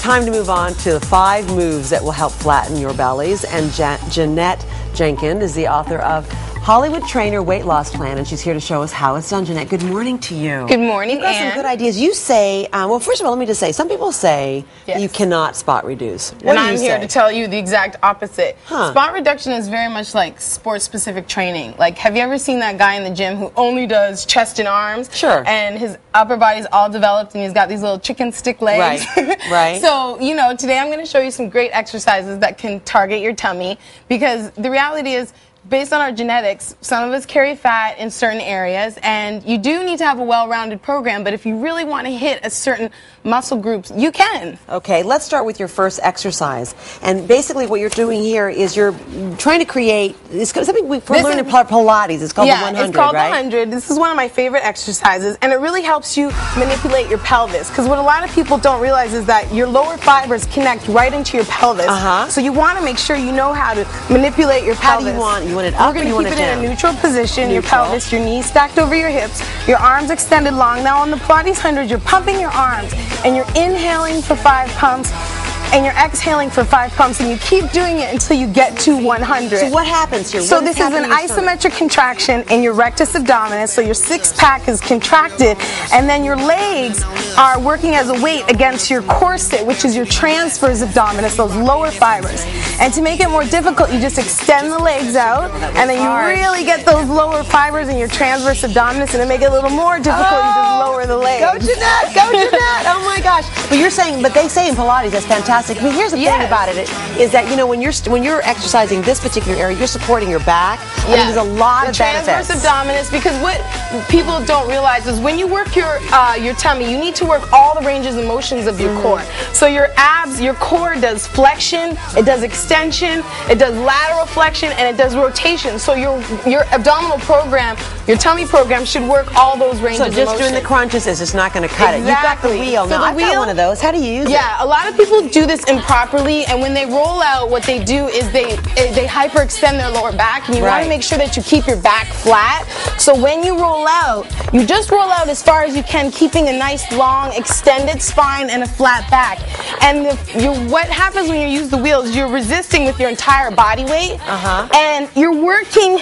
time to move on to the 5 moves that will help flatten your bellies. And Jeanette Jenkins is the author of Hollywood Trainer Weight Loss Plan, and she's here to show us how it's done. Jeanette, good morning to you. Good morning, You've got some good ideas. You say, well, first of all, let me just say, some people say that you cannot spot reduce. And I'm here to tell you the exact opposite. Huh. Spot reduction is very much like sports-specific training. Like, have you ever seen that guy in the gym who only does chest and arms? Sure. And his upper body's all developed and he's got these little chicken stick legs. Right, right. So, you know, today I'm going to show you some great exercises that can target your tummy, because the reality is, based on our genetics, some of us carry fat in certain areas, and you do need to have a well-rounded program, but if you really want to hit a certain muscle groups, you can. Okay, let's start with your first exercise. And basically what you're doing here is you're trying to create, it's something we're learning in Pilates, it's called the 100, it's called right? the 100. This is one of my favorite exercises, and it really helps you manipulate your pelvis, because what a lot of people don't realize is that your lower fibers connect right into your pelvis. So you want to make sure you know how to manipulate your pelvis. How do you want it? You want it up, We're or you want it down? Keep it in a neutral position, your pelvis, your knees stacked over your hips, your arms extended long. Now on the Pilates 100, you're pumping your arms, and you're inhaling for 5 pumps, and you're exhaling for 5 pumps, and you keep doing it until you get to 100. So what happens here? So this is an isometric contraction in your rectus abdominis, so your 6-pack is contracted, and then your legs are working as a weight against your corset, which is your transverse abdominis, those lower fibers. And to make it more difficult, you just extend the legs out, and then you really get those lower fibers in your transverse abdominis, and to make it a little more difficult, you just lower the legs. Go Jeanette! Go Jeanette! Oh my gosh! But you're saying, but they say in Pilates that's fantastic. I mean, here's the thing about it is that, you know, when you're exercising this particular area, you're supporting your back. I mean, there's a lot of benefits. Transverse abdominis, because what people don't realize is when you work your tummy, you need to work all the ranges and motions of your core. So your abs, your core does flexion, it does extension, it does lateral flexion, and it does rotation. So your abdominal program, your tummy program should work all those ranges So of just motion. doing the crunches is just not going to cut it. You've got the wheel. So now, I've got one of those. How do you use it? Yeah, a lot of people do this improperly, and when they roll out, what they do is they hyperextend their lower back, and you want to make sure that you keep your back flat. So when you roll out, you just roll out as far as you can, keeping a nice long extended spine and a flat back. And what happens when you use the wheels, you're resisting with your entire body weight, and you're working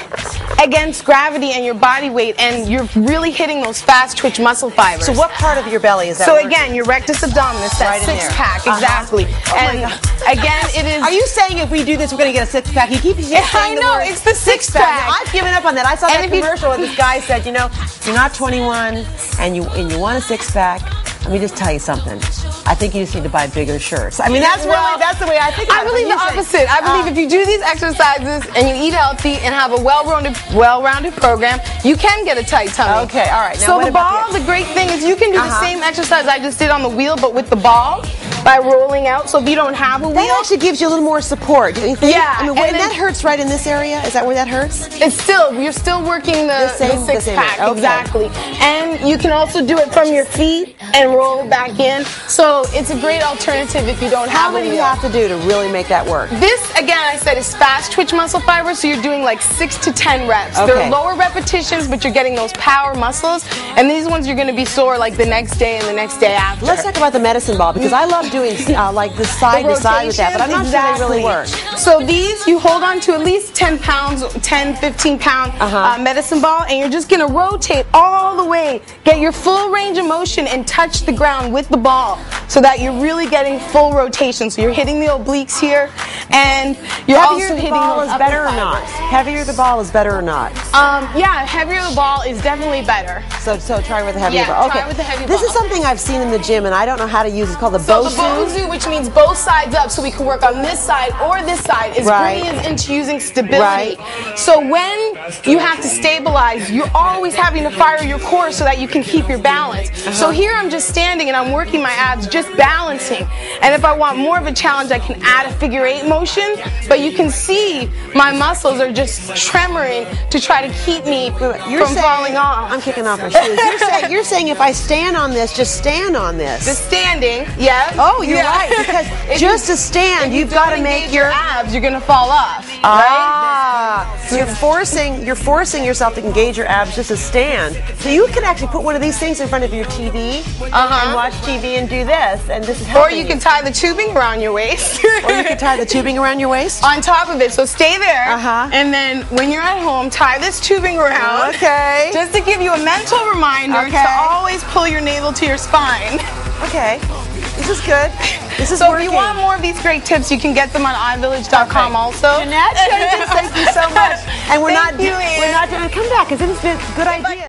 against gravity and your body weight, and you're really hitting those fast twitch muscle fibers. So what part of your belly is that? So again, your rectus abdominis, that 6-pack, exactly. And again, it is. Are you saying if we do this, we're going to get a 6-pack? You keep saying I know, it's the 6-pack. I've given up on that. I saw that commercial where this guy said, you know, if you're not 21 and you want a 6-pack, let me just tell you something. I think you just need to buy bigger shirts. I mean, that's the way I think about it. I believe the opposite. I believe if you do these exercises and you eat healthy and have a well-rounded program, you can get a tight tummy. Okay, all right. Now, so the ball, the great thing is you can do the same exercise I just did on the wheel, but with the ball by rolling out. So if you don't have a wheel, that actually gives you a little more support. Don't you think? Yeah. I mean, and that hurts right in this area. Is that where that hurts? It's still, you're still working the 6-pack, exactly. And you can also do it from your feet and roll it back in. So it's a great alternative if you don't have a wheel. How many do you have to do to really make that work? This, again, I said, is fast twitch muscle fibers, so you're doing like 6 to 10 reps. They're lower repetitions, but you're getting those power muscles, and these ones you're going to be sore like the next day and the next day after. Let's talk about the medicine ball, because I love doing like the side to side with that, but I'm not sure they really work. So these, you hold on to at least 10 pounds, 10, 15 pound medicine ball, and you're just going to rotate all the way, get your full range of motion, and touch the ground with the ball so that you're really getting full rotation. So you're hitting the obliques here, and you're also hitting those upper fibers. Heavier the ball is better or not? Yeah, heavier the ball is definitely better. So try with the heavier ball. Okay. Try with the heavy This ball. is something I've seen in the gym, and I don't know how to use it. It's called the Bosu. So the Bosu, which means both sides up, so we can work on this side or this side, is brilliant into using stability. So when you have to stabilize, you're always having to fire your core so that you can keep your balance. So here I'm just standing and I'm working my abs, just balancing. And if I want more of a challenge, I can add a figure-8 motion, but you can see my muscles are just tremoring to try to keep me from falling off. I'm kicking off my shoes. You're saying if I stand on this, just stand on this. The standing, yeah. Oh, you're right. Because just to stand, you've got to make your abs, you're going to fall off. So you're forcing yourself to engage your abs just to stand. So you can actually put one of these things in front of your TV and watch TV and do this, and this is helping. Or you can tie the tubing around your waist. Or you can tie the tubing around your waist? On top of it. So stay there, and then when you're at home, tie this tubing around. Okay. Just to give you a mental reminder to always pull your navel to your spine. Okay. This is good. This is so working. If you want more of these great tips, you can get them on iVillage.com also. Jeanette, thank you so much. And we're not done. Come back, because this has been a good idea.